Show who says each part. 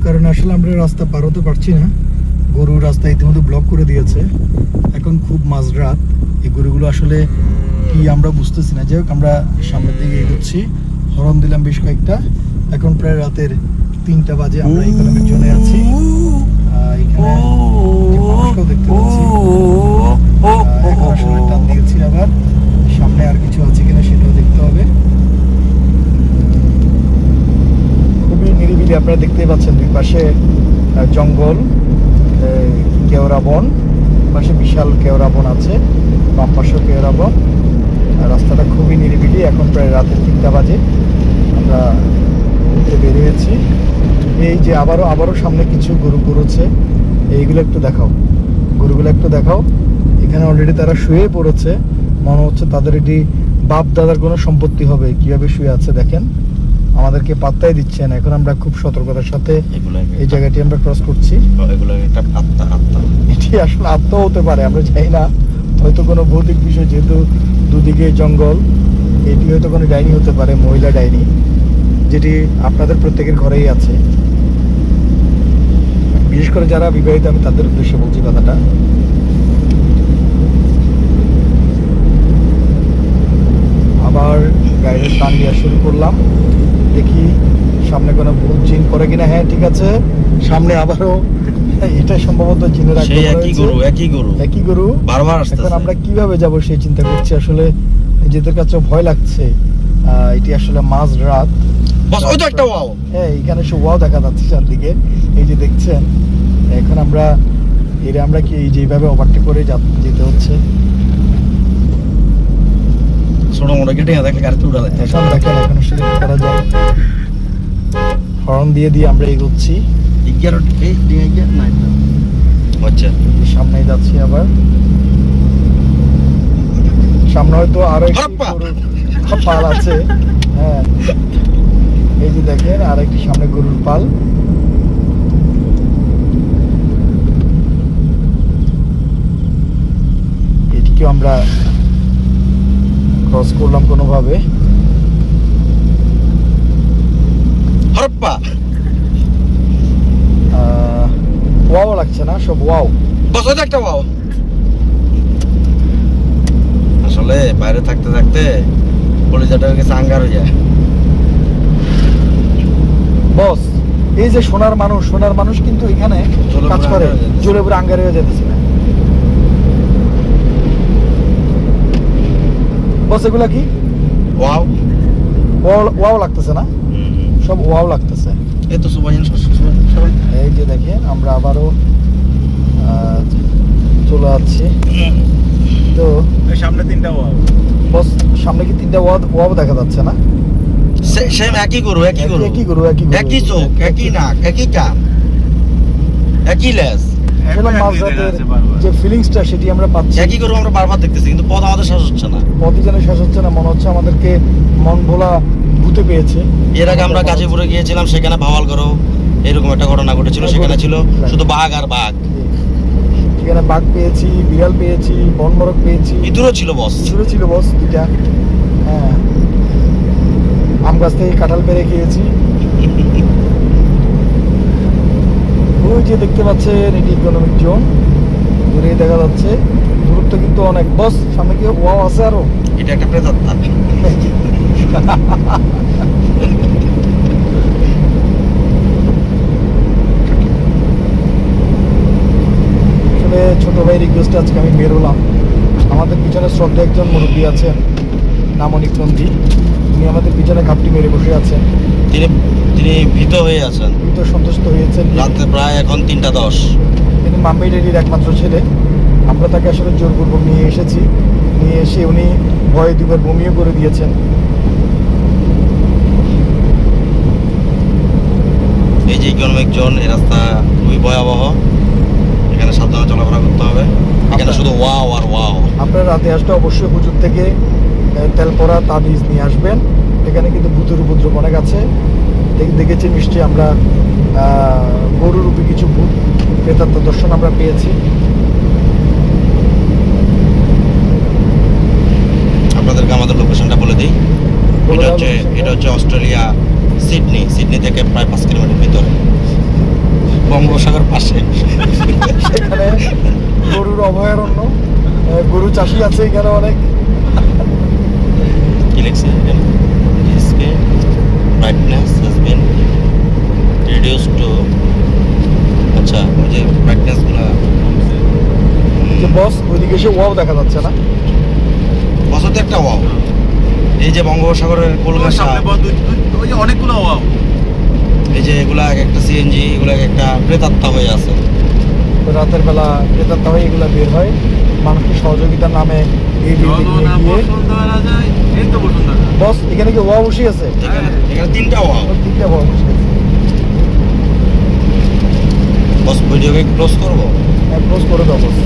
Speaker 1: কারণে আসলে আমরা রাস্তা পার হতে পারছি না। গরু রাস্তা ইতিমধ্যে ব্লক করে দিয়েছে। এখন খুব মাঝরাত, এই গরুগুলো আসলে কি আমরা বুঝতেছি না। যাই হোক, আমরা সামনের দিকে এগোচ্ছি, হরন দিলাম বেশ কয়েকটা। এখন প্রায় রাতের 3টা বাজে, আমরা ইকোনমিক জোনে আছি। এখানে মানুষও দেখতে পাচ্ছি। এখন আসলে টান দিয়েছি, আবার সামনে আর কিছু আছে কিনা সেটাও দেখতে হবে। খুবই নিরিবিলি, আপনারা দেখতেই পাচ্ছেন দুই পাশে জঙ্গল, কেওড়া বন, পাশে বিশাল কেওড়া বন আছে, বাম পাশেও কেওড়া বন। রাস্তাটা খুবই নিরিবিলি। এখন প্রায় রাতের 3টা বাজে, আমরা ঘুরতে বের হয়েছি। এই যে আবারও সামনে কিছু গরু বেরোচ্ছে, এইগুলো একটু দেখাও, গরুগুলো একটু দেখাও। এখানে অলরেডি তারা শুয়ে পড়েছে, মনে হচ্ছে তাদের এটি বাপ দাদার কোনো সম্পত্তি হবে। কিভাবে শুয়ে আছে দেখেন, আমাদেরকে পাত্তাই দিচ্ছে না। এখন আমরা খুব সতর্কতার সাথে এই জায়গাটি আমরা ক্রস করছি। এটি আসলে আত্মা হতে পারে, আমরা জানি না, হয়তো কোনো ভৌতিক বিষয়, যেহেতু দুদিকে জঙ্গল। এটি হয়তো কোনো ডাইনি হতে পারে, মহিলা ডাইনি, যেটি আপনাদের প্রত্যেকের ঘরেই আছে। বিশেষ করে যারা বিবাহিত, আমি তাদের উদ্দেশ্যে বলছি কথাটা। আবার গাড়ির টান দেওয়া শুরু করলাম, দেখি সামনে কোনো ভুল জিন করে কিনা। হ্যাঁ, ঠিক আছে, সামনে আবারও, এটা সম্ভবত জিনের একই গরু বারবার আসছে। এখন আমরা কিভাবে যাব সেই চিন্তা করছি, আসলে নিজেদের কাছে ভয় লাগছে। এটি আসলে মাঝ রাত। হ্যাঁ, এখানে সব ওয়াও দেখা যাচ্ছে চারদিকে, এই যে দেখছেন। এখন আমরা কি এই যেভাবে ওভারটেক করে যেতে হচ্ছে। হর্ন দিয়ে আমরা এগোচ্ছি, সামনে যাচ্ছি। আবার সামনে হয়তো আরো পাল আছে। হ্যাঁ, এই যে দেখেন, আর একটি সামনে গরুর পাল। এটিকেও আমরা ক্রস করলাম কোনোভাবে। ওয়াও লাগছে না, সব ওয়াও। একটা ওয়াও।
Speaker 2: আসলে বাইরে থাকতে থাকতে কলিজাটা হয়ে গেছে, আঙ্গার হয়ে যায়।
Speaker 1: বস, এই যে সোনার মানুষ কিন্তু এখানে কাজ করে, জোরে পুরো আঙ্গার হয়ে যেতেছে না। বস, এগুলা কি
Speaker 2: ওয়াও
Speaker 1: ওয়াও লাগতেছে না, সব ওয়াও লাগতেছে।
Speaker 2: এই তো
Speaker 1: এই যে দেখেন, আমরা আবারও চলে যাচ্ছি। তো
Speaker 2: সামনে 3টা ওয়াও।
Speaker 1: বস, সামনে কি 3টা ওয়াও দেখা যাচ্ছে না?
Speaker 2: সেম একই গরু, একই চোখ, একই নাক, একই কান, একই লেজ।
Speaker 1: যে ফিলিংসটা সেটি আমরা পাচ্ছি।
Speaker 2: একই গরু আমরা বারবার দেখতেছি, কিন্তু পথ আমাদের শেষ হচ্ছে না।
Speaker 1: পথই যেন শেষ হচ্ছে না, মনে হচ্ছে আমাদেরকে মন ভোলা ভূতে পেয়েছে।
Speaker 2: এর আগে আমরা গাজীপুরে গিয়েছিলাম, সেখানে ভাওয়াল গরু এরকম একটা ঘটনা ঘটেছিল। সেখানে ছিল শুধু বাঘ আর বাঘ।
Speaker 1: সেখানে বাঘ পেয়েছি, বিড়াল পেয়েছি, বনমরক পেয়েছি,
Speaker 2: ইঁদুরও ছিল বস,
Speaker 1: 2টা। হ্যাঁ, আম গাছ থেকে কাঁঠাল পেরে খেয়েছি। ওই যে দেখতে পাচ্ছেন, এটি ইকোনমিক জোন, দূরে দেখা যাচ্ছে। দূরত্ব কিন্তু অনেক। বস, সামনে কি ওয়াও আছে আরো?
Speaker 2: এটা একটা প্রেতাত্মা।
Speaker 1: আসলে ছোট ভাই রিকোয়েস্ট আজকে আমি বেরোলাম। আমাদের পিছনে শ্রদ্ধা একজন মুরব্বী আছেন, নাম অনিক নন্দী। উনি আমাদের পিছনে ঘাপটি মেরে বসে আছেন।
Speaker 2: তিনি ভীত হয়ে আছেন,
Speaker 1: ভীত সন্তুষ্ট হয়েছেন।
Speaker 2: রাতে প্রায় এখন 3:10।
Speaker 1: তিনি মাম্বাই ডেরির একমাত্র ছেলে। আমরা তাকে আসলে জোরপূর্বক নিয়ে এসে উনি ভয়ে 2বার বমিও করে দিয়েছেন।
Speaker 2: এই যে ইকোনমিক জোন, এই রাস্তা খুবই ভয়াবহ। এখানে সাবধানে চলাফেরা করতে হবে। এখানে শুধু ওয়াও আর ওয়াও।
Speaker 1: আপনারা রাতে আসলে অবশ্যই হুজুর থেকে তেলপড়া তাবিজ নিয়ে আসবেন। এখানে কিন্তু ভূতের উপদ্রব অনেক আছে। দেখেছি নিশ্চয়ই, আমরা গরুরূপী কিছু ভূত প্রেতাত্মা দর্শন আমরা পেয়েছি।
Speaker 2: আপনাদেরকে আমাদের লোকেশনটা বলে দিই। এটা হচ্ছে অস্ট্রেলিয়া, সিডনি থেকে প্রায় 5 কিলোমিটার ভিতরে।
Speaker 1: গরু চাষি আছে এখানে অনেক।
Speaker 2: কি লিখছে এখানে? ডিসকে brightness has been reduce to, আচ্ছা ওই যে ব্রাইটনেস গুলা
Speaker 1: যে বস ওইদিকে এসে ওয়াও দেখা যাচ্ছে না?
Speaker 2: বছর তো একটা ওয়াও, এই যে বঙ্গোপসাগরের কলকাতা,
Speaker 3: ওই যে অনেকগুলো ওয়াও,
Speaker 2: এই যে এগুলা এক একটা সিএনজি, এগুলা এক একটা প্রেতাত্মা হয়ে আছে।
Speaker 1: তো রাতের বেলা ক্রেতাত্মা হয়ে এগুলা বের হয় মানুষের সহযোগিতার নামে এই বিল্ডিং নিয়ে গিয়ে।
Speaker 3: বসুন্ধরা যায়, এই তো বসুন্ধরা।
Speaker 1: বস এখানে কি ওয়াও বসে আছে?
Speaker 2: এখানে এখানে তিনটা ওয়াও।
Speaker 1: তিনটা ওয়াও বসে আছে।
Speaker 2: বস ভিডিওকে ক্লোজ করবো।
Speaker 1: ক্লোজ করে দাও বস।